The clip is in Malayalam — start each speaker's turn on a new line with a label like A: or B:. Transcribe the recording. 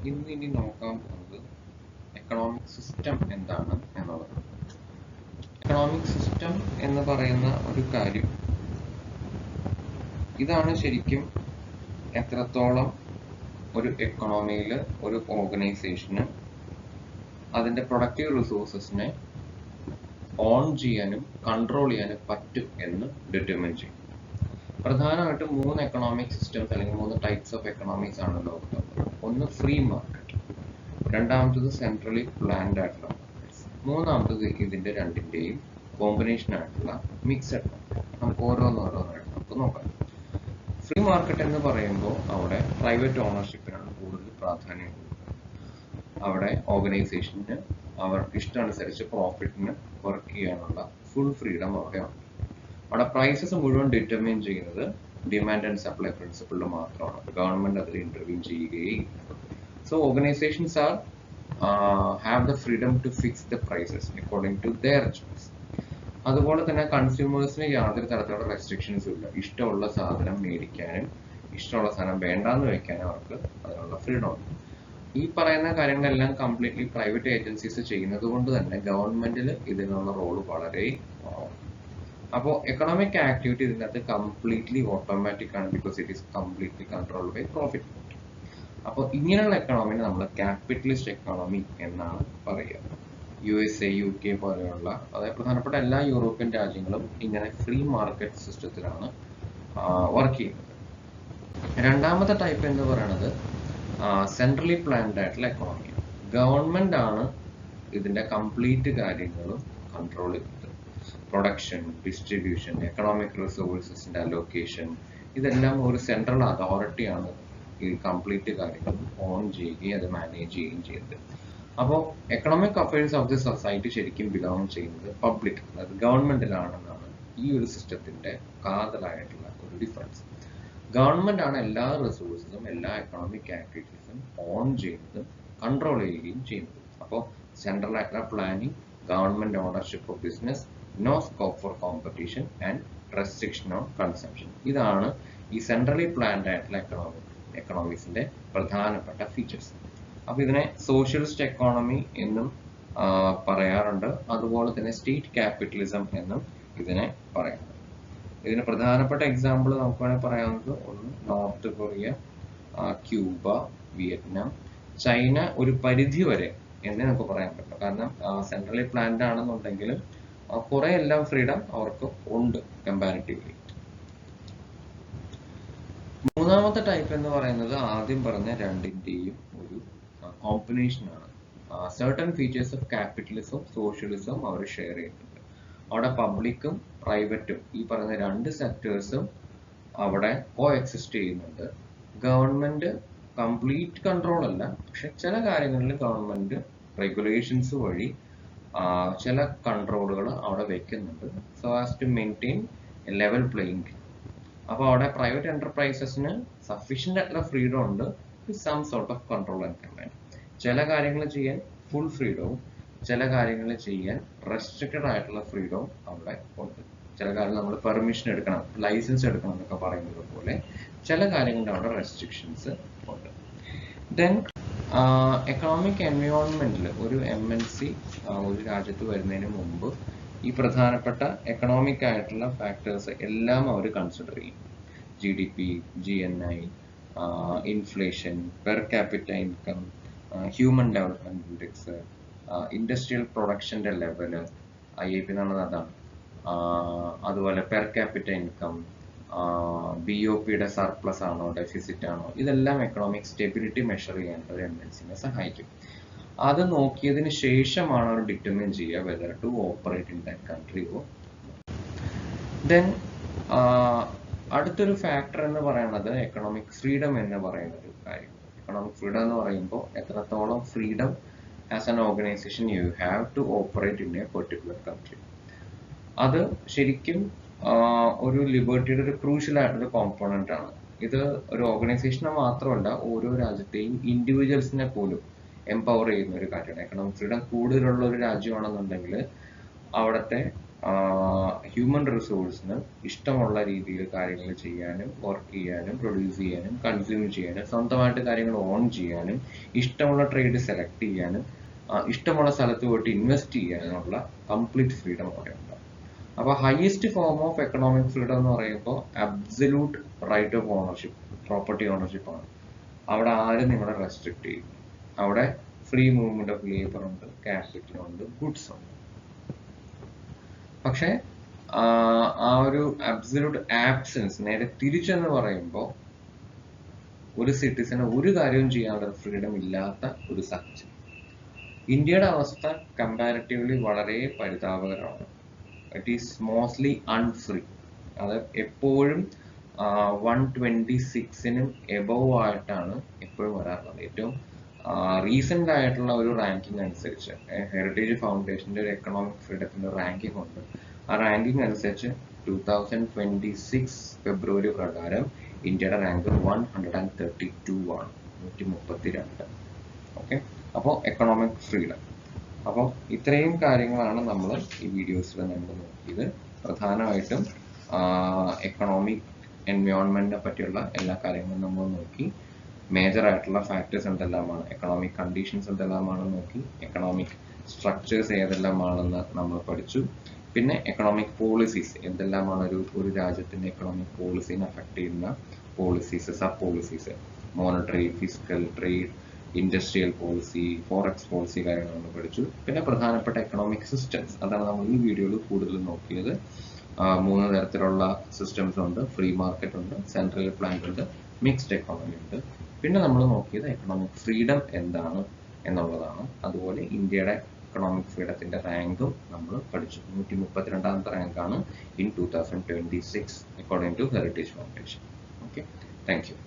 A: ഇനി നോക്കാൻ പോകുന്നത് എക്കണോമിക് സിസ്റ്റം എന്താണ് എന്നുള്ളത്. എക്കണോമിക് സിസ്റ്റം എന്ന് പറയുന്ന ഒരു കാര്യം, ഇതാണ് ശരിക്കും എത്രത്തോളം ഒരു എക്കണോമിയിൽ ഒരു ഓർഗനൈസേഷന് അതിന്റെ പ്രൊഡക്റ്റീവ് റിസോഴ്സസിനെ ഓൺ ചെയ്യാനും കൺട്രോൾ ചെയ്യാനും പറ്റും എന്ന് ഡിറ്റർമിൻ ചെയ്യും. പ്രധാനമായിട്ടും 3 എക്കണോമിക് സിസ്റ്റംസ് അല്ലെങ്കിൽ 3 ടൈപ്സ് ഓഫ് എക്കണോമിക്സ് ആണ് ലോകത്തുള്ളത്. ഒന്ന് ഫ്രീ മാർക്കറ്റ്, രണ്ടാമത്തത് സെൻട്രലി പ്ലാൻഡ് ആയിട്ടുള്ള മാർക്കറ്റ്സ്, മൂന്നാമത്തത് ഇതിന്റെ രണ്ടിന്റെയും കോമ്പിനേഷൻ ആയിട്ടുള്ള മിക്സഡ് മാർക്കറ്റ്. നമുക്ക് ഓരോന്നോരോന്നായിട്ട് നമുക്ക് നോക്കാം. ഫ്രീ മാർക്കറ്റ് എന്ന് പറയുമ്പോൾ അവിടെ പ്രൈവറ്റ് ഓണർഷിപ്പിനാണ് കൂടുതൽ പ്രാധാന്യം കൊടുക്കുന്നത്. അവിടെ ഓർഗനൈസേഷന് അവർക്ക് ഇഷ്ടമനുസരിച്ച് പ്രോഫിറ്റിന് വർക്ക് ചെയ്യാനുള്ള ഫുൾ ഫ്രീഡം അവിടെ ഉണ്ട്. അവിടെ പ്രൈസസ് മുഴുവൻ ഡിറ്റർമിൻ ചെയ്യുന്നത് ഡിമാൻഡ് ആൻഡ് സപ്ലൈ പ്രിൻസിപ്പിളിൽ മാത്രമാണ്. ഗവൺമെന്റ് അതിൽ ഇന്റർവ്യൂ ചെയ്യുകയില്ല. So organisations are have the freedom to fix the prices according to their choice. അതുപോലെ തന്നെ കൺസ്യൂമേഴ്സിന് യാതൊരു തരത്തിലുള്ള റെസ്ട്രിക്ഷൻസും ഇല്ല. ഇഷ്ടമുള്ള സാധനം മേടിക്കാനും ഇഷ്ടമുള്ള സാധനം വേണ്ടാന്ന് വെക്കാനും അവർക്ക് അതിനുള്ള ഫ്രീഡം ഉണ്ട്. ഈ പറയുന്ന കാര്യങ്ങളെല്ലാം കംപ്ലീറ്റ്ലി പ്രൈവറ്റ് ഏജൻസീസ് ചെയ്യുന്നത് കൊണ്ട് തന്നെ ഗവൺമെന്റിൽ ഇതിനുള്ള റോള് വളരെ കുറവാണ്. അപ്പോൾ എക്കണോമിക് ആക്ടിവിറ്റി ഇതിനകത്ത് കംപ്ലീറ്റ്ലി ഓട്ടോമാറ്റിക് ആണ്, because it is completely controlled by profit. അപ്പോൾ ഇങ്ങനെയുള്ള എക്കണോമിനെ നമ്മൾ ക്യാപിറ്റലിസ്റ്റ് എക്കണോമി എന്നാണ് പറയുക. USA, UK പോലെയുള്ള അതായത് പ്രധാനപ്പെട്ട എല്ലാ യൂറോപ്യൻ രാജ്യങ്ങളും ഇങ്ങനെ ഫ്രീ മാർക്കറ്റ് സിസ്റ്റത്തിലാണ് വർക്ക് ചെയ്യുന്നത്. രണ്ടാമത്തെ ടൈപ്പ് എന്ന് പറയുന്നത് സെൻട്രലി പ്ലാൻഡ് ആയിട്ടുള്ള എക്കണോമി. ഗവൺമെന്റ് ആണ് ഇതിന്റെ കംപ്ലീറ്റ് കാര്യങ്ങളും കൺട്രോൾ ചെയ്യുന്നത്. പ്രൊഡക്ഷൻ, ഡിസ്ട്രിബ്യൂഷൻ, എക്കണോമിക് റിസോഴ്സസിന്റെ അലോക്കേഷൻ, ഇതെല്ലാം ഒരു സെൻട്രൽ അതോറിറ്റിയാണ് ഈ കംപ്ലീറ്റ് കാര്യങ്ങൾ ഓൺ ചെയ്യുകയും അത് മാനേജ് ചെയ്യുകയും ചെയ്യുന്നത്. അപ്പോൾ economic affairs of the society ശരിക്കും ബിലോങ് ചെയ്യുന്നത് പബ്ലിക്, അതായത് ഗവൺമെന്റിലാണെന്നാണ് ഈ ഒരു സിസ്റ്റത്തിന്റെ കാതലായിട്ടുള്ള ഒരു ഡിഫറൻസ്. ഗവൺമെന്റ് ആണ് എല്ലാ റിസോഴ്സസും എല്ലാ എക്കണോമിക് ആക്ടിവിറ്റീസും ഓൺ ചെയ്യുന്നതും കൺട്രോൾ ചെയ്യുകയും ചെയ്യുന്നത്. അപ്പോൾ സെൻട്രൽ ആയിട്ടുള്ള planning, government ownership of business, no scope for competition and restriction on consumption. ഇതാണ് ഈ സെൻട്രലി പ്ലാൻഡ് ആയിട്ടുള്ള എക്കണോമിക്സിന്റെ പ്രധാനപ്പെട്ട ഫീച്ചേഴ്സ്. അപ്പൊ ഇതിനെ സോഷ്യലിസ്റ്റ് എക്കോണമി എന്നും പറയാറുണ്ട്. അതുപോലെ തന്നെ സ്റ്റേറ്റ് ക്യാപിറ്റലിസം എന്നും ഇതിനെ പറയാറുണ്ട്. ഇതിന് പ്രധാനപ്പെട്ട എക്സാമ്പിൾ നമുക്ക് വേണമെങ്കിൽ പറയാവുന്നത് ഒന്ന് north Korea, Cuba, Vietnam, China ഒരു പരിധി വരെ എന്നേ നമുക്ക് പറയാൻ പറ്റും. കാരണം സെൻട്രലി പ്ലാൻഡ് ആണെന്നുണ്ടെങ്കിലും കുറെ എല്ലാം ഫ്രീഡം അവർക്ക് ഉണ്ട് കമ്പാരിറ്റീവ്ലി. മൂന്നാമത്തെ ടൈപ്പ് എന്ന് പറയുന്നത് ആദ്യം പറഞ്ഞ രണ്ടിന്റെയും ഒരു കോമ്പിനേഷൻ ആണ്. Certain features of capitalism, socialism അവർ ഷെയർ ചെയ്യുന്നുണ്ട്. അവിടെ പബ്ലിക്കും പ്രൈവറ്റും ഈ പറയുന്ന രണ്ട് സെക്ടേഴ്സും അവിടെ കോ എക്സിസ്റ്റ് ചെയ്യുന്നുണ്ട്. ഗവൺമെന്റ് കംപ്ലീറ്റ് കൺട്രോൾ അല്ല, പക്ഷെ ചില കാര്യങ്ങളിൽ ഗവൺമെന്റ് റെഗുലേഷൻസ് വഴി ചില കൺട്രോളുകൾ അവിടെ വെക്കുന്നുണ്ട്, so as to maintain a level playing field. അപ്പോൾ അവിടെ പ്രൈവറ്റ് എന്റർപ്രൈസസിന് സഫീഷ്യന്റ് ആയിട്ടുള്ള ഫ്രീഡം ഉണ്ട്, some sort of control and command. ചില കാര്യങ്ങൾ ചെയ്യാൻ ഫുൾ ഫ്രീഡവും ചില കാര്യങ്ങൾ ചെയ്യാൻ റെസ്ട്രിക്റ്റഡ് ആയിട്ടുള്ള ഫ്രീഡവും അവിടെ ഉണ്ട്. ചില കാര്യങ്ങൾ നമ്മൾ പെർമിഷൻ എടുക്കണം, ലൈസൻസ് എടുക്കണം എന്നൊക്കെ പറയുന്നത് പോലെ ചില കാര്യങ്ങളുടെ അവിടെ റെസ്ട്രിക്ഷൻസ് ഉണ്ട്. ദെൻ എക്കണോമിക് എൻവയോൺമെന്റിൽ ഒരു MNC ഒരു രാജ്യത്ത് വരുന്നതിന് മുമ്പ് ഈ പ്രധാനപ്പെട്ട എക്കണോമിക് ആയിട്ടുള്ള ഫാക്ടേഴ്സ് എല്ലാം അവർ കൺസിഡർ ചെയ്യും. GDP, GNI, inflation, per capita income, human development index, industrial പ്രൊഡക്ഷന്റെ ലെവല്, IIP എന്നുള്ളത് അതാണ്. അതുപോലെ പെർ ക്യാപിറ്റ ഇൻകം, BOPയുടെ സർപ്ലസ് ആണോ ഡെഫിസിറ്റ് ആണോ, ഇതെല്ലാം എക്കണോമിക് സ്റ്റെബിലിറ്റി മെഷർ ചെയ്യാൻ ഒരു MNCനെ സഹായിക്കും. അത് നോക്കിയതിന് ശേഷമാണ് അവർ ഡിറ്റർമിൻ ചെയ്യുക whether to operate in that country or. Then അടുത്തൊരു ഫാക്ടർ എന്ന് പറയുന്നത് എക്കണോമിക് ഫ്രീഡം എന്ന് പറയുന്ന ഒരു കാര്യം. എക്കണോമിക് ഫ്രീഡം എന്ന് പറയുമ്പോൾ എത്രത്തോളം freedom as an organisation you have to operate in a particular country. അത് ശരിക്കും ഒരു ലിബർട്ടിയുടെ ഒരു ക്രൂഷ്യൽ ആയിട്ടൊരു കോമ്പോണന്റ് ആണ്. ഇത് ഒരു ഓർഗനൈസേഷനെ മാത്രമല്ല, ഓരോ രാജ്യത്തെയും ഇൻഡിവിജ്വൽസിനെ പോലും എംപവർ ചെയ്യുന്ന ഒരു കാര്യമാണ്. എക്കണോമിക് ഫ്രീഡം കൂടുതലുള്ള ഒരു രാജ്യമാണെന്നുണ്ടെങ്കിൽ അവിടുത്തെ ഹ്യൂമൻ റിസോഴ്സിന് ഇഷ്ടമുള്ള രീതിയിൽ കാര്യങ്ങൾ ചെയ്യാനും വർക്ക് ചെയ്യാനും പ്രൊഡ്യൂസ് ചെയ്യാനും കൺസ്യൂം ചെയ്യാനും സ്വന്തമായിട്ട് കാര്യങ്ങൾ ഓൺ ചെയ്യാനും ഇഷ്ടമുള്ള ട്രേഡ് സെലക്ട് ചെയ്യാനും ഇഷ്ടമുള്ള സ്ഥലത്ത് പോയിട്ട് ഇൻവെസ്റ്റ് ചെയ്യാനുള്ള കംപ്ലീറ്റ് ഫ്രീഡം അവിടെ ഉണ്ട്. അപ്പൊ highest form of economic freedom എന്ന് പറയുമ്പോൾ absolute right of ownership, property ownership ആണ്. അവിടെ ആരും നിങ്ങളെ റെസ്ട്രിക്ട് ചെയ്യും. അവിടെ ഫ്രീ മൂവ്മെന്റ് ഓഫ് ലേബർ ഉണ്ട്, ക്യാപിറ്റൽ ഉണ്ട്, ഗുഡ്സ് ഉണ്ട്. പക്ഷെ ആ ഒരു അബ്സല്യൂട്ട് ആബ്സെൻസ് നേരെ തിരിച്ചെന്ന് പറയുമ്പോൾ ഒരു സിറ്റിസന് ഒരു കാര്യവും ചെയ്യാനുള്ള ഫ്രീഡം ഇല്ലാത്ത ഒരു സാഹചര്യം. ഇന്ത്യയുടെ അവസ്ഥ കമ്പാരിറ്റീവ്ലി വളരെ പരിതാപകരമാണ്. It is mostly unfree. അത് എപ്പോഴും 126-നും എബവ് ആയിട്ടാണ് എപ്പോഴും വരാറുള്ളത്. ഏറ്റവും റീസെന്റ് ആയിട്ടുള്ള ഒരു റാങ്കിങ് അനുസരിച്ച് ഹെറിറ്റേജ് ഫൗണ്ടേഷന്റെ ഒരു എക്കണോമിക് ഫ്രീഡത്തിന്റെ റാങ്കിങ് ഉണ്ട്. ആ റാങ്കിങ് അനുസരിച്ച് 2026 ഫെബ്രുവരി പ്രകാരം ഇന്ത്യയുടെ റാങ്ക് 132 ആണ്, 132. ഓക്കെ, അപ്പോൾ എക്കണോമിക് ഫ്രീഡം. അപ്പോൾ ഇത്രയും കാര്യങ്ങളാണ് നമ്മൾ ഈ വീഡിയോസിൽ നമ്മൾ നോക്കിയത്. പ്രധാനമായിട്ടും എക്കണോമിക് എൻവയോൺമെന്റിനെ പറ്റിയുള്ള എല്ലാ കാര്യങ്ങളും നമ്മൾ നോക്കി. മേജർ ആയിട്ടുള്ള ഫാക്ടേഴ്സ് എന്തെല്ലാമാണ്, എക്കണോമിക് കണ്ടീഷൻസ് എന്തെല്ലാമാണെന്ന് നോക്കി, എക്കണോമിക് സ്ട്രക്ചേഴ്സ് ഏതെല്ലാമാണെന്ന് നമ്മൾ പഠിച്ചു. പിന്നെ എക്കണോമിക് പോളിസീസ് എന്തെല്ലാമാണ് ഒരു രാജ്യത്തിന്റെ എക്കണോമിക് പോളിസിനെ അഫക്ട് ചെയ്യുന്ന policies, sub policies, monetary, physical, trade, industrial policy, forex policy കാര്യങ്ങൾ നമ്മൾ പഠിച്ചു. പിന്നെ പ്രധാനപ്പെട്ട എക്കണോമിക് സിസ്റ്റംസ്, അതാണ് നമ്മൾ ഈ വീഡിയോയിൽ കൂടുതൽ നോക്കിയത്. 3 തരത്തിലുള്ള സിസ്റ്റംസ് ഉണ്ട്. ഫ്രീ മാർക്കറ്റ് ഉണ്ട്, സെൻട്രൽ പ്ലാൻഡ് ഉണ്ട്, മിക്സ്ഡ് എക്കോണമി ഉണ്ട്. പിന്നെ നമ്മൾ നോക്കിയത് എക്കണോമിക് ഫ്രീഡം എന്താണ് എന്നുള്ളതാണ്. അതുപോലെ ഇന്ത്യയുടെ എക്കണോമിക് ഫ്രീഡത്തിന്റെ റാങ്കും നമ്മൾ പഠിച്ചു. 132ാമത്തെ റാങ്കാണ് in 2026 according to heritage foundation. Okay, thank U.